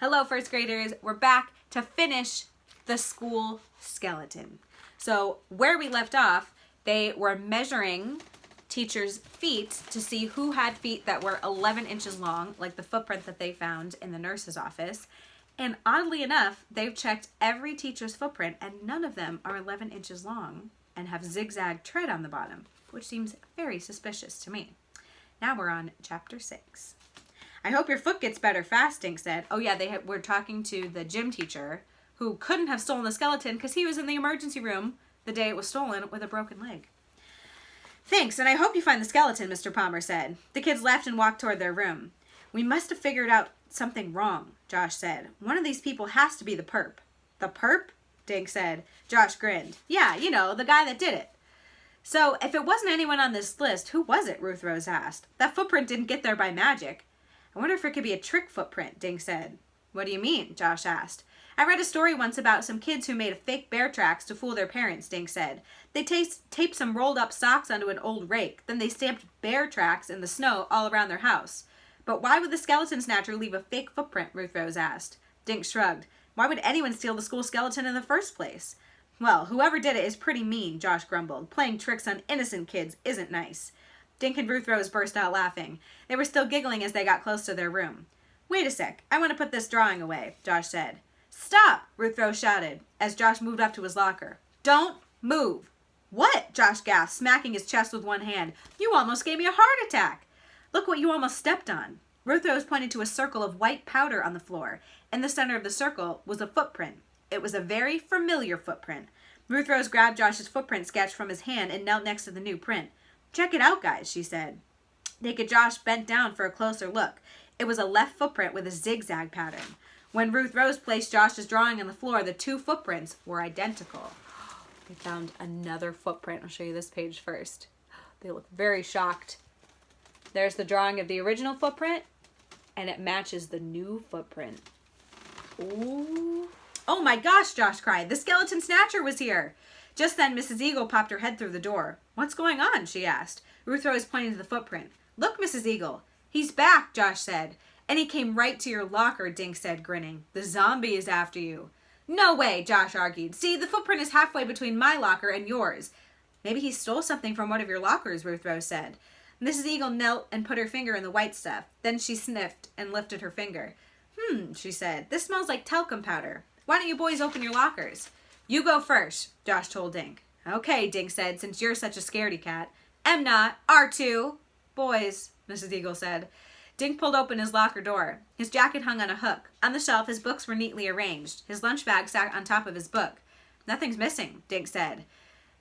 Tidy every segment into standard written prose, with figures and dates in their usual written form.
Hello, first graders. We're back to finish the school skeleton. So where we left off, they were measuring teachers' feet to see who had feet that were 11 inches long, like the footprint that they found in the nurse's office. And oddly enough, they've checked every teacher's footprint and none of them are 11 inches long and have zigzag tread on the bottom, which seems very suspicious to me. Now we're on chapter 6. I hope your foot gets better fast, Dink said. Oh yeah, they were talking to the gym teacher who couldn't have stolen the skeleton because he was in the emergency room the day it was stolen with a broken leg. Thanks, and I hope you find the skeleton, Mr. Palmer said. The kids left and walked toward their room. We must have figured out something wrong, Josh said. One of these people has to be the perp. The perp? Dink said. Josh grinned. Yeah, you know, the guy that did it. So, if it wasn't anyone on this list, who was it? Ruth Rose asked. That footprint didn't get there by magic. I wonder if it could be a trick footprint, Dink said. What do you mean? Josh asked. I read a story once about some kids who made a fake bear tracks to fool their parents, Dink said. They taped some rolled up socks onto an old rake, then they stamped bear tracks in the snow all around their house. But why would the skeleton snatcher leave a fake footprint? Ruth Rose asked. Dink shrugged. Why would anyone steal the school skeleton in the first place? Well, whoever did it is pretty mean, Josh grumbled. Playing tricks on innocent kids isn't nice. Dink and Ruth Rose burst out laughing. They were still giggling as they got close to their room. Wait a sec, I want to put this drawing away, Josh said. Stop, Ruth Rose shouted as Josh moved up to his locker. Don't move. What? Josh gasped, smacking his chest with one hand. You almost gave me a heart attack. Look what you almost stepped on. Ruth Rose pointed to a circle of white powder on the floor. In the center of the circle was a footprint. It was a very familiar footprint. Ruth Rose grabbed Josh's footprint sketch from his hand and knelt next to the new print. Check it out, guys, she said. Naked Josh bent down for a closer look. It was a left footprint with a zigzag pattern. When Ruth Rose placed Josh's drawing on the floor, the two footprints were identical. They found another footprint. I'll show you this page first. They look very shocked. There's the drawing of the original footprint, and it matches the new footprint. Ooh. Oh my gosh, Josh cried. The skeleton snatcher was here. Just then, Mrs. Eagle popped her head through the door. What's going on? She asked. Ruth Rose pointed to the footprint. Look, Mrs. Eagle. He's back, Josh said. And he came right to your locker, Dink said, grinning. The zombie is after you. No way, Josh argued. See, the footprint is halfway between my locker and yours. Maybe he stole something from one of your lockers, Ruth Rose said. Mrs. Eagle knelt and put her finger in the white stuff. Then she sniffed and lifted her finger. She said. This smells like talcum powder. Why don't you boys open your lockers? You go first, Josh told Dink. Okay, Dink said, since you're such a scaredy cat. Am not. R2. Boys, Mrs. Eagle said. Dink pulled open his locker door. His jacket hung on a hook. On the shelf, his books were neatly arranged. His lunch bag sat on top of his book. Nothing's missing, Dink said.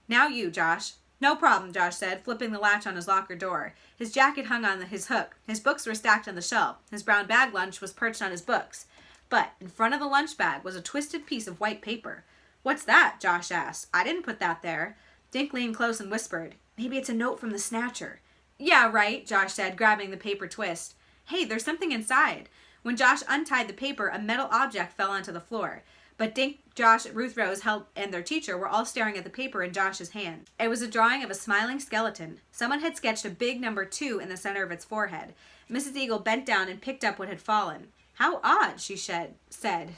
Now you, Josh. No problem, Josh said, flipping the latch on his locker door. His jacket hung on his hook. His books were stacked on the shelf. His brown bag lunch was perched on his books. But in front of the lunch bag was a twisted piece of white paper. What's that? Josh asked. I didn't put that there. Dink leaned close and whispered, Maybe it's a note from the snatcher. Yeah, right, Josh said, grabbing the paper twist. Hey, there's something inside. When Josh untied the paper, a metal object fell onto the floor. But Dink, Josh, Ruth Rose, and their teacher were all staring at the paper in Josh's hand. It was a drawing of a smiling skeleton. Someone had sketched a big number 2 in the center of its forehead. Mrs. Eagle bent down and picked up what had fallen. How odd, she said,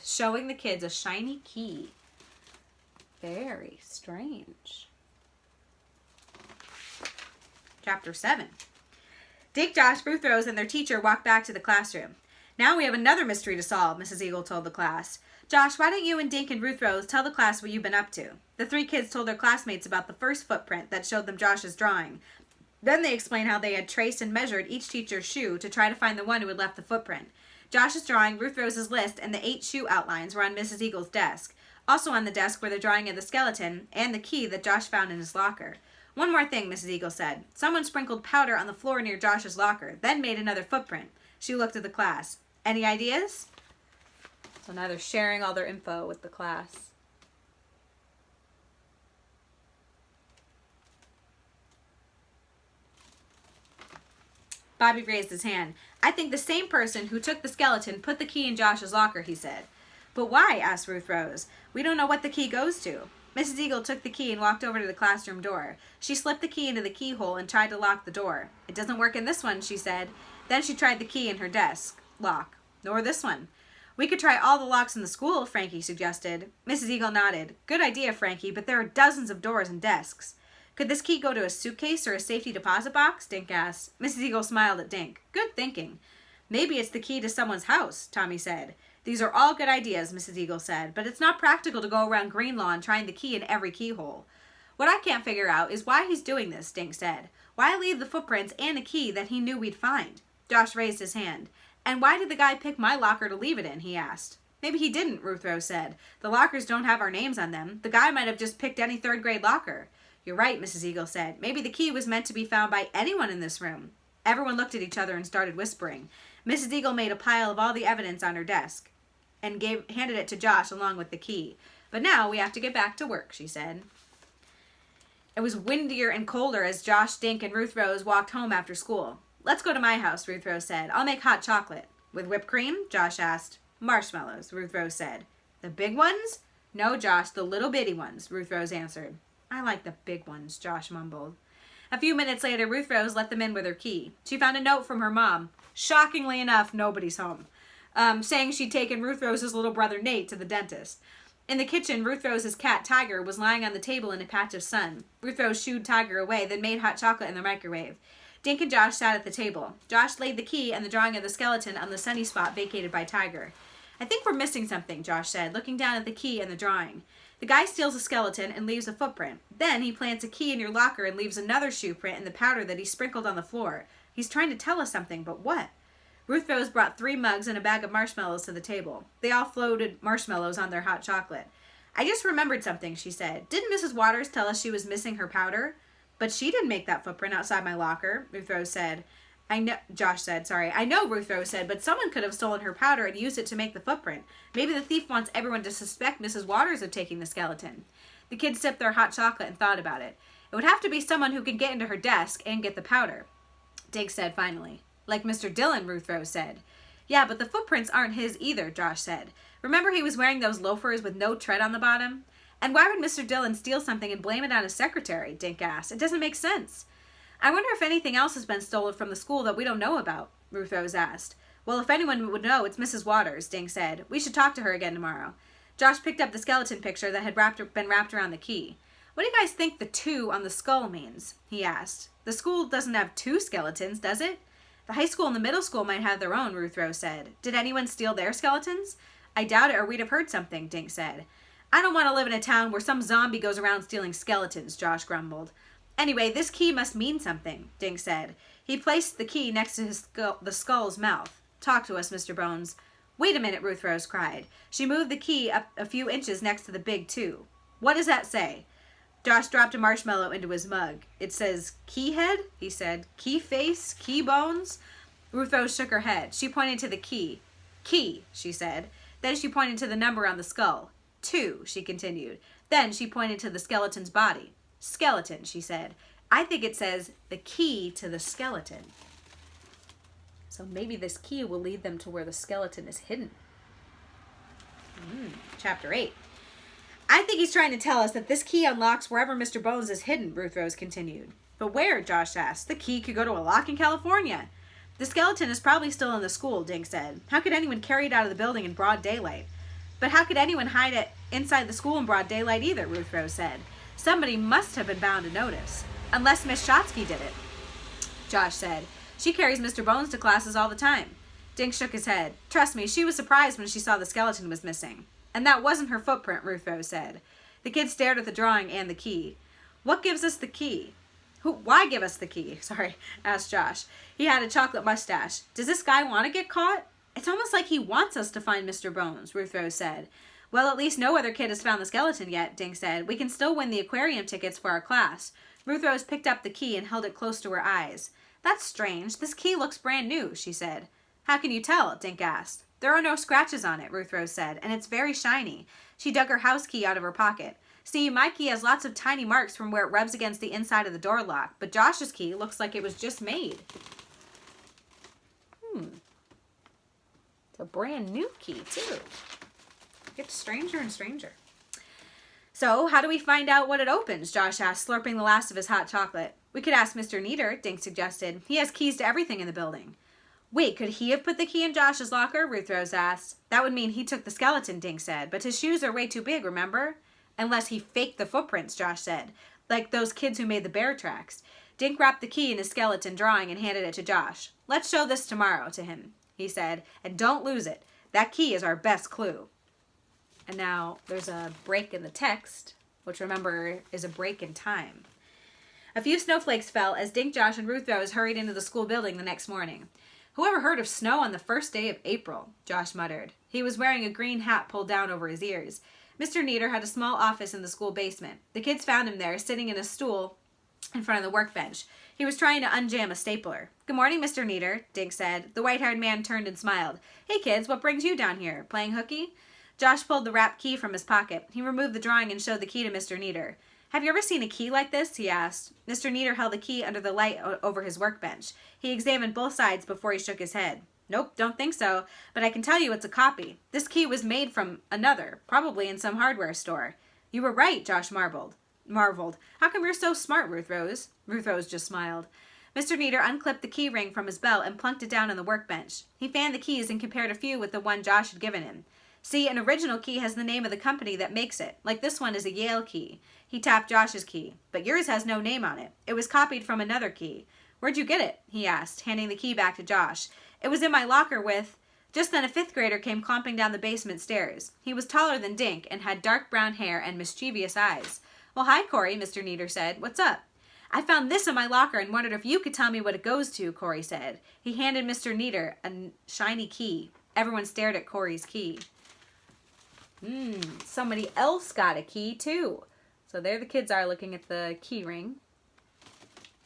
showing the kids a shiny key. Very strange. Chapter 7. Dink, Josh, Ruth Rose, and their teacher walked back to the classroom. Now we have another mystery to solve, Mrs. Eagle told the class. Josh, why don't you and Dink and Ruth Rose tell the class what you've been up to? The 3 kids told their classmates about the first footprint that showed them Josh's drawing. Then they explained how they had traced and measured each teacher's shoe to try to find the one who had left the footprint. Josh's drawing, Ruth Rose's list, and the 8 shoe outlines were on Mrs. Eagle's desk. Also on the desk were the drawing of the skeleton and the key that Josh found in his locker. One more thing, Mrs. Eagle said. Someone sprinkled powder on the floor near Josh's locker, then made another footprint. She looked at the class. Any ideas? So now they're sharing all their info with the class. Bobby raised his hand. I think the same person who took the skeleton put the key in Josh's locker, he said. But why? Asked Ruth Rose. We don't know what the key goes to. Mrs. Eagle took the key and walked over to the classroom door. She slipped the key into the keyhole and tried to lock the door. It doesn't work in this one, she said. Then she tried the key in her desk lock. Nor this one. We could try all the locks in the school, Frankie suggested. Mrs. Eagle nodded. Good idea, Frankie, but there are dozens of doors and desks. Could this key go to a suitcase or a safety deposit box? Dink asked. Mrs. Eagle smiled at Dink. Good thinking. Maybe it's the key to someone's house, Tommy said. These are all good ideas, Mrs. Eagle said, but it's not practical to go around Greenlawn trying the key in every keyhole. What I can't figure out is why he's doing this, Dink said. Why leave the footprints and a key that he knew we'd find? Josh raised his hand. And why did the guy pick my locker to leave it in, he asked. Maybe he didn't, Ruth Rose said. The lockers don't have our names on them. The guy might have just picked any third-grade locker. You're right, Mrs. Eagle said. Maybe the key was meant to be found by anyone in this room. Everyone looked at each other and started whispering. Mrs. Eagle made a pile of all the evidence on her desk and handed it to Josh along with the key. But now we have to get back to work, she said. It was windier and colder as Josh, Dink, and Ruth Rose walked home after school. Let's go to my house, Ruth Rose said. I'll make hot chocolate. With whipped cream? Josh asked. Marshmallows, Ruth Rose said. The big ones? No, Josh, the little bitty ones, Ruth Rose answered. I like the big ones, Josh mumbled. A few minutes later, Ruth Rose let them in with her key. She found a note from her mom. Shockingly enough, nobody's home. Saying she'd taken Ruth Rose's little brother Nate to the dentist. In the kitchen, Ruth Rose's cat Tiger was lying on the table in a patch of sun. Ruth Rose shooed Tiger away, then made hot chocolate in the microwave. Dink and Josh sat at the table. Josh laid the key and the drawing of the skeleton on the sunny spot vacated by Tiger. I think we're missing something, Josh said, looking down at the key and the drawing. The guy steals a skeleton and leaves a footprint. Then he plants a key in your locker and leaves another shoe print in the powder that he sprinkled on the floor. He's trying to tell us something, but what? Ruth Rose brought 3 mugs and a bag of marshmallows to the table. They all floated marshmallows on their hot chocolate. I just remembered something, she said. Didn't Mrs. Waters tell us she was missing her powder? But she didn't make that footprint outside my locker, Ruth Rose said. Josh said, sorry. I know, Ruth Rose said, but someone could have stolen her powder and used it to make the footprint. Maybe the thief wants everyone to suspect Mrs. Waters of taking the skeleton. The kids sipped their hot chocolate and thought about it. It would have to be someone who can get into her desk and get the powder, Dink said finally. Like Mr. Dillon, Ruth Rose said. Yeah, but the footprints aren't his either, Josh said. Remember he was wearing those loafers with no tread on the bottom? And why would Mr. Dillon steal something and blame it on his secretary, Dink asked. It doesn't make sense. I wonder if anything else has been stolen from the school that we don't know about, Ruth Rose asked. Well, if anyone would know, it's Mrs. Waters, Dink said. We should talk to her again tomorrow. Josh picked up the skeleton picture that had been wrapped around the key. What do you guys think the 2 on the skull means? He asked. The school doesn't have 2 skeletons, does it? The high school and the middle school might have their own, Ruth Rose said. Did anyone steal their skeletons? I doubt it, or we'd have heard something, Dink said. I don't want to live in a town where some zombie goes around stealing skeletons, Josh grumbled. Anyway, this key must mean something, Dink said. He placed the key next to the skull's mouth. Talk to us, Mr. Bones. Wait a minute, Ruth Rose cried. She moved the key up a few inches next to the big 2. What does that say? Josh dropped a marshmallow into his mug. It says, key head, he said. Key face, key bones? Ruth Rose shook her head. She pointed to the key. Key, she said. Then she pointed to the number on the skull. 2, she continued. Then she pointed to the skeleton's body. Skeleton, she said. I think it says the key to the skeleton. So maybe this key will lead them to where the skeleton is hidden. Chapter 8. I think he's trying to tell us that this key unlocks wherever Mr. Bones is hidden, Ruth Rose continued. But where, Josh asked. The key could go to a lock in California. The skeleton is probably still in the school, Dink said. How could anyone carry it out of the building in broad daylight? But how could anyone hide it inside the school in broad daylight either, Ruth Rose said. Somebody must have been bound to notice. Unless Miss Shotsky did it, Josh said. She carries Mr. Bones to classes all the time. Dink shook his head. Trust me, she was surprised when she saw the skeleton was missing. And that wasn't her footprint, Ruth Rose said. The kids stared at the drawing and the key. What gives us the key? Why give us the key? Asked Josh. He had a chocolate mustache. Does this guy want to get caught? It's almost like he wants us to find Mr. Bones, Ruth Rose said. Well, at least no other kid has found the skeleton yet, Dink said. We can still win the aquarium tickets for our class. Ruth Rose picked up the key and held it close to her eyes. That's strange. This key looks brand new, she said. How can you tell? Dink asked. There are no scratches on it, Ruth Rose said, and it's very shiny. She dug her house key out of her pocket. See, my key has lots of tiny marks from where it rubs against the inside of the door lock, but Josh's key looks like it was just made. It's a brand new key, too. It gets stranger and stranger. So, how do we find out what it opens? Josh asked, slurping the last of his hot chocolate. We could ask Mr. Neater, Dink suggested. He has keys to everything in the building. Wait, could he have put the key in Josh's locker? Ruth Rose asked. That would mean he took the skeleton, Dink said. But his shoes are way too big, remember? Unless he faked the footprints, Josh said. Like those kids who made the bear tracks. Dink wrapped the key in his skeleton drawing and handed it to Josh. Let's show this tomorrow to him, he said. And don't lose it. That key is our best clue. And now there's a break in the text, which remember is a break in time. A few snowflakes fell as Dink, Josh, and Ruth Rose hurried into the school building the next morning. Whoever heard of snow on the first day of April? Josh muttered. He was wearing a green hat pulled down over his ears. Mr. Neater had a small office in the school basement. The kids found him there, sitting in a stool in front of the workbench. He was trying to unjam a stapler. Good morning, Mr. Neater, Dink said. The white-haired man turned and smiled. Hey, kids, what brings you down here? Playing hooky? Josh pulled the wrapped key from his pocket. He removed the drawing and showed the key to Mr. Neater. Have you ever seen a key like this? He asked. Mr. Neater held the key under the light over his workbench. He examined both sides before he shook his head. Nope, don't think so, but I can tell you it's a copy. This key was made from another, probably in some hardware store. You were right, Josh marveled. How come you're so smart, Ruth Rose? Ruth Rose just smiled. Mr. Neater unclipped the key ring from his belt and plunked it down on the workbench. He fanned the keys and compared a few with the one Josh had given him. See, an original key has the name of the company that makes it, like this one is a Yale key. He tapped Josh's key, but yours has no name on it. It was copied from another key. Where'd you get it? He asked, handing the key back to Josh. It was in my locker with... Just then a fifth grader came clomping down the basement stairs. He was taller than Dink and had dark brown hair and mischievous eyes. Well, hi, Corey, Mr. Neater said. What's up? I found this in my locker and wondered if you could tell me what it goes to, Corey said. He handed Mr. Neater a shiny key. Everyone stared at Corey's key. Somebody else got a key, too. So there the kids are looking at the key ring.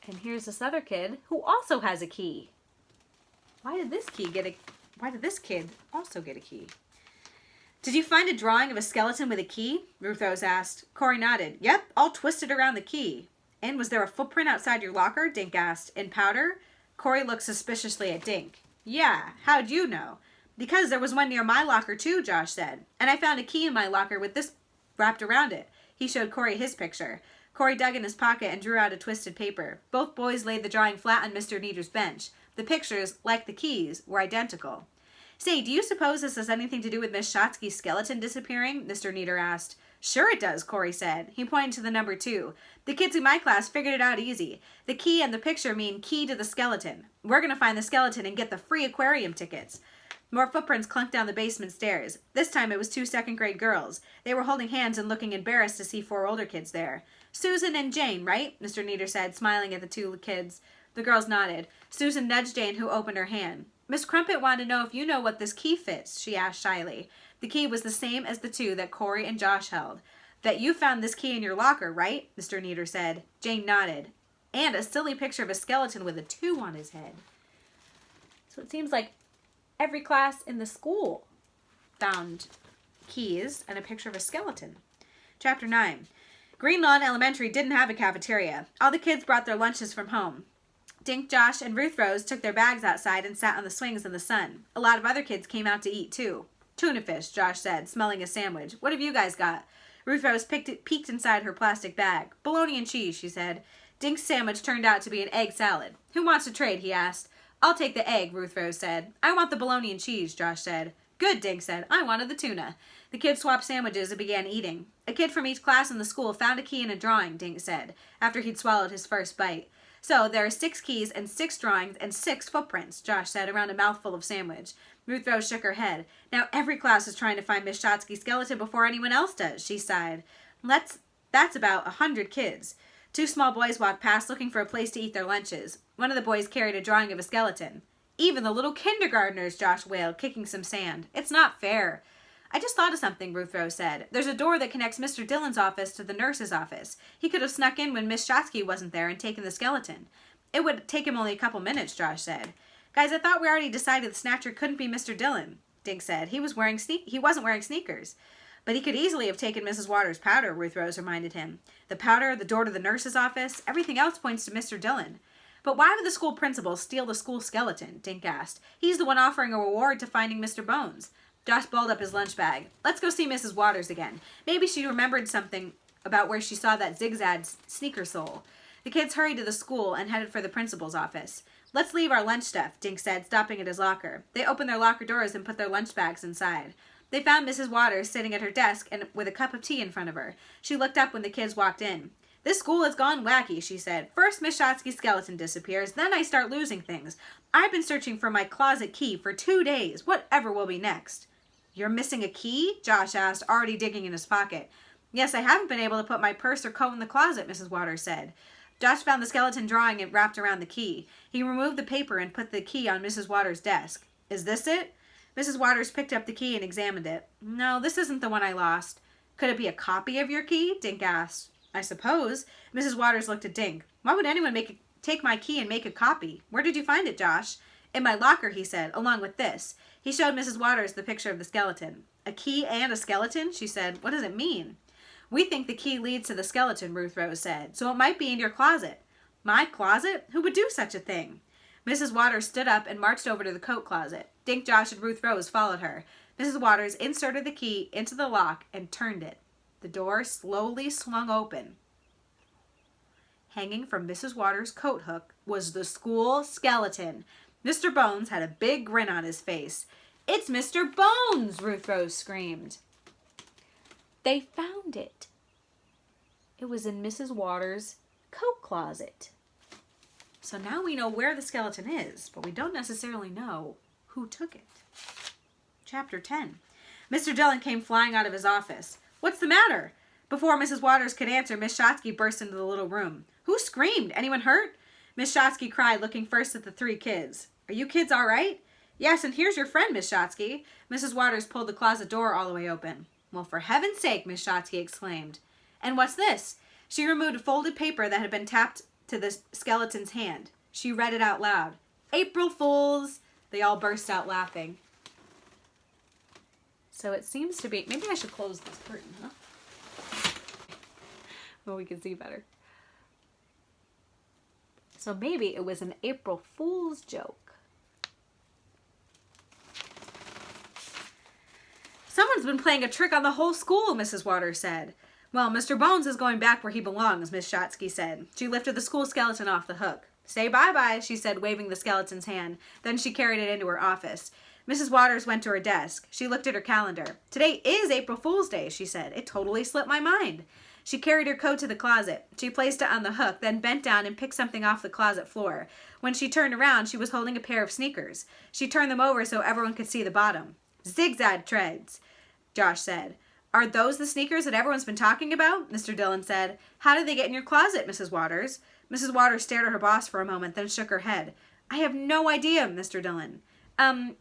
And here's this other kid who also has a key. Why did this kid also get a key? Did you find a drawing of a skeleton with a key? Ruth Rose asked. Corey nodded. Yep, all twisted around the key. And was there a footprint outside your locker? Dink asked. In powder? Corey looked suspiciously at Dink. Yeah, how'd you know? Because there was one near my locker too, Josh said. And I found a key in my locker with this wrapped around it. He showed Corey his picture. Corey dug in his pocket and drew out a twisted paper. Both boys laid the drawing flat on Mr. Neater's bench. The pictures, like the keys, were identical. Say, do you suppose this has anything to do with Miss Shotsky's skeleton disappearing? Mr. Neater asked. Sure it does, Corey said. He pointed to the number 2. The kids in my class figured it out easy. The key and the picture mean key to the skeleton. We're going to find the skeleton and get the free aquarium tickets. More footprints clunked down the basement stairs. This time it was 2 second-grade girls. They were holding hands and looking embarrassed to see 4 older kids there. Susan and Jane, right? Mr. Neater said, smiling at the 2 kids. The girls nodded. Susan nudged Jane, who opened her hand. Miss Crumpet wanted to know if you know what this key fits, she asked shyly. The key was the same as the 2 that Corey and Josh held. That you found this key in your locker, right? Mr. Neater said. Jane nodded. And a silly picture of a skeleton with a 2 on his head. So it seems like every class in the school found keys and a picture of a skeleton. Chapter 9. Green Lawn Elementary didn't have a cafeteria. All the kids brought their lunches from home. Dink, Josh, and Ruth Rose took their bags outside and sat on the swings in the sun. A lot of other kids came out to eat, too. Tuna fish, Josh said, smelling a sandwich. What have you guys got? Ruth Rose peeked inside her plastic bag. Bologna and cheese, she said. Dink's sandwich turned out to be an egg salad. Who wants to trade, he asked. I'll take the egg, Ruth Rose said. I want the bologna and cheese, Josh said. Good, Dink said. I wanted the tuna. The kids swapped sandwiches and began eating. A kid from each class in the school found a key in a drawing, Dink said, after he'd swallowed his first bite. So there are 6 keys and 6 drawings and 6 footprints, Josh said around a mouthful of sandwich. Ruth Rose shook her head. Now every class is trying to find Miss Shotsky's skeleton before anyone else does, she sighed. That's about 100 kids. 2 small boys walked past looking for a place to eat their lunches. One of the boys carried a drawing of a skeleton. Even the little kindergartners, Josh wailed, kicking some sand. It's not fair. I just thought of something, Ruth Rose said. There's a door that connects Mr. Dillon's office to the nurse's office. He could have snuck in when Miss Shotsky wasn't there and taken the skeleton. It would take him only a couple minutes, Josh said. Guys, I thought we already decided the snatcher couldn't be Mr. Dillon, Dink said. He wasn't wearing sneakers. But he could easily have taken Mrs. Waters' powder, Ruth Rose reminded him. The powder, the door to the nurse's office, everything else points to Mr. Dillon. But why would the school principal steal the school skeleton? Dink asked. He's the one offering a reward to finding Mr. Bones. Josh balled up his lunch bag. Let's go see Mrs. Waters again. Maybe she remembered something about where she saw that zigzag sneaker sole. The kids hurried to the school and headed for the principal's office. Let's leave our lunch stuff, Dink said, stopping at his locker. They opened their locker doors and put their lunch bags inside. They found Mrs. Waters sitting at her desk and with a cup of tea in front of her. She looked up when the kids walked in. This school has gone wacky, she said. First, Miss Shotsky's skeleton disappears, then I start losing things. I've been searching for my closet key for 2 days. Whatever will be next? You're missing a key? Josh asked, already digging in his pocket. Yes, I haven't been able to put my purse or coat in the closet, Mrs. Waters said. Josh found the skeleton drawing and wrapped around the key. He removed the paper and put the key on Mrs. Waters' desk. Is this it? Mrs. Waters picked up the key and examined it. No, this isn't the one I lost. Could it be a copy of your key? Dink asked. I suppose. Mrs. Waters looked at Dink. Why would anyone take my key and make a copy? Where did you find it, Josh? In my locker, he said, along with this. He showed Mrs. Waters the picture of the skeleton. A key and a skeleton? She said. What does it mean? We think the key leads to the skeleton, Ruth Rose said, so it might be in your closet. My closet? Who would do such a thing? Mrs. Waters stood up and marched over to the coat closet. Dink, Josh, and Ruth Rose followed her. Mrs. Waters inserted the key into the lock and turned it. The door slowly swung open. Hanging from Mrs. Waters' coat hook was the school skeleton. Mr. Bones had a big grin on his face. It's Mr. Bones, Ruth Rose screamed. They found it. It was in Mrs. Waters' coat closet. So now we know where the skeleton is, but we don't necessarily know who took it. Chapter 10. Mr. Dillon came flying out of his office. What's the matter? Before Mrs. Waters could answer, Miss Shotsky burst into the little room. Who screamed? Anyone hurt? Miss Shotsky cried, looking first at the 3 kids. Are you kids all right? Yes, and here's your friend, Miss Shotsky. Mrs. Waters pulled the closet door all the way open. Well, for heaven's sake, Miss Shotsky exclaimed. And what's this? She removed a folded paper that had been tapped to the skeleton's hand. She read it out loud. April Fools! They all burst out laughing. So it seems to be... Maybe I should close this curtain, huh? Well, we can see better. So maybe it was an April Fool's joke. Someone's been playing a trick on the whole school, Mrs. Waters said. Well, Mr. Bones is going back where he belongs, Miss Shotsky said. She lifted the school skeleton off the hook. Say bye-bye, she said, waving the skeleton's hand. Then she carried it into her office. Mrs. Waters went to her desk. She looked at her calendar. Today is April Fool's Day, she said. It totally slipped my mind. She carried her coat to the closet. She placed it on the hook, then bent down and picked something off the closet floor. When she turned around, she was holding a pair of sneakers. She turned them over so everyone could see the bottom. Zigzag treads, Josh said. Are those the sneakers that everyone's been talking about? Mr. Dillon said. How did they get in your closet, Mrs. Waters? Mrs. Waters stared at her boss for a moment, then shook her head. I have no idea, Mr. Dillon.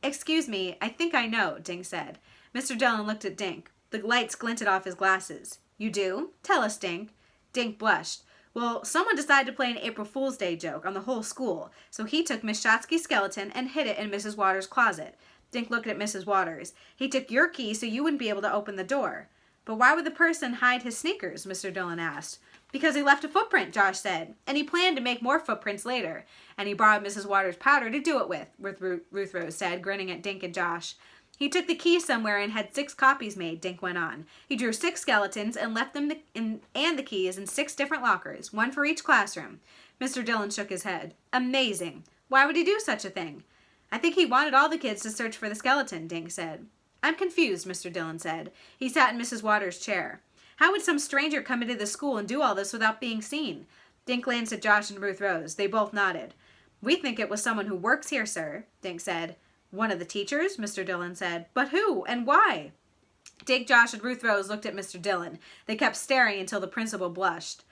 Excuse me, I think I know, Dink said. Mr. Dillon looked at Dink. The lights glinted off his glasses. You do? Tell us, Dink. Dink blushed. Well, someone decided to play an April Fool's Day joke on the whole school, so he took Miss Shotsky's skeleton and hid it in Mrs. Waters' closet. Dink looked at Mrs. Waters. He took your key so you wouldn't be able to open the door. But why would the person hide his sneakers? Mr. Dillon asked. Because he left a footprint, Josh said, and he planned to make more footprints later. And he borrowed Mrs. Waters' powder to do it with, Ruth Rose said, grinning at Dink and Josh. He took the key somewhere and had 6 copies made, Dink went on. He drew 6 skeletons and left them and the keys in 6 different lockers, 1 for each classroom. Mr. Dillon shook his head. Amazing. Why would he do such a thing? I think he wanted all the kids to search for the skeleton, Dink said. I'm confused, Mr. Dillon said. He sat in Mrs. Waters' chair. How would some stranger come into the school and do all this without being seen? Dink glanced at Josh and Ruth Rose. They both nodded. We think it was someone who works here, sir, Dink said. One of the teachers, Mr. Dillon said. But who and why? Dink, Josh, and Ruth Rose looked at Mr. Dillon. They kept staring until the principal blushed.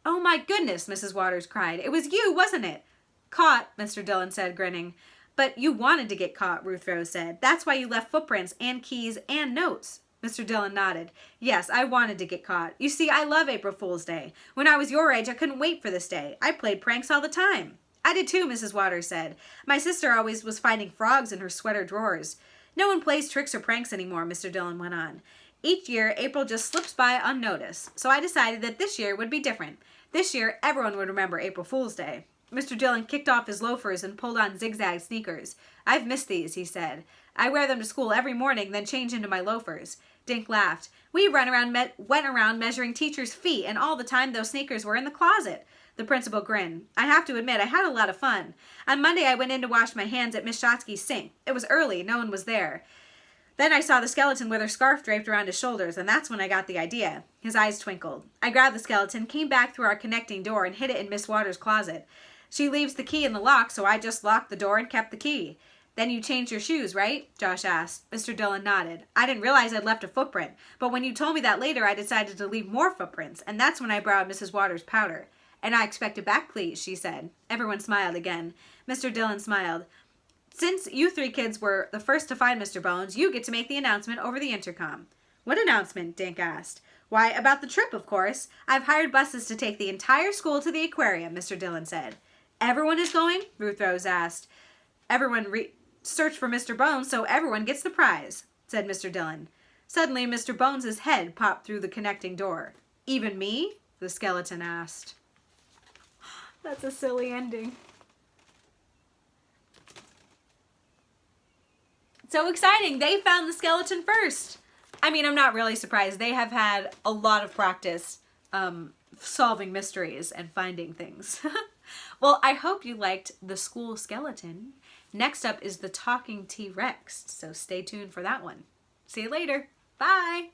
Oh, my goodness, Mrs. Waters cried. It was you, wasn't it? Caught, Mr. Dillon said, grinning. But you wanted to get caught, Ruth Rose said. That's why you left footprints and keys and notes. Mr. Dillon nodded. Yes, I wanted to get caught. You see, I love April Fool's Day. When I was your age, I couldn't wait for this day. I played pranks all the time. I did too, Mrs. Waters said. My sister always was finding frogs in her sweater drawers. No one plays tricks or pranks anymore, Mr. Dillon went on. Each year, April just slips by unnoticed, so I decided that this year would be different. This year, everyone would remember April Fool's Day. Mr. Dillon kicked off his loafers and pulled on zigzag sneakers. I've missed these, he said. I wear them to school every morning, then change into my loafers. Dink laughed. We went around measuring teachers' feet, and all the time those sneakers were in the closet. The principal grinned. I have to admit, I had a lot of fun. On Monday, I went in to wash my hands at Miss Shotsky's sink. It was early. No one was there. Then I saw the skeleton with her scarf draped around his shoulders, and that's when I got the idea. His eyes twinkled. I grabbed the skeleton, came back through our connecting door, and hid it in Miss Waters' closet. She leaves the key in the lock, so I just locked the door and kept the key. Then you changed your shoes, right? Josh asked. Mr. Dillon nodded. I didn't realize I'd left a footprint, but when you told me that later, I decided to leave more footprints, and that's when I borrowed Mrs. Waters' powder. And I expect it back, please, she said. Everyone smiled again. Mr. Dillon smiled. Since you three kids were the first to find Mr. Bones, you get to make the announcement over the intercom. What announcement? Dink asked. Why, about the trip, of course. I've hired buses to take the entire school to the aquarium, Mr. Dillon said. Everyone is going? Ruth Rose asked. Everyone searched for Mr. Bones, so everyone gets the prize, said Mr. Dillon. Suddenly, Mr. Bones' head popped through the connecting door. Even me? The skeleton asked. That's a silly ending. So exciting. They found the skeleton first. I mean, I'm not really surprised. They have had a lot of practice solving mysteries and finding things. Well, I hope you liked the school skeleton. Next up is the talking T-Rex, so stay tuned for that one. See you later. Bye.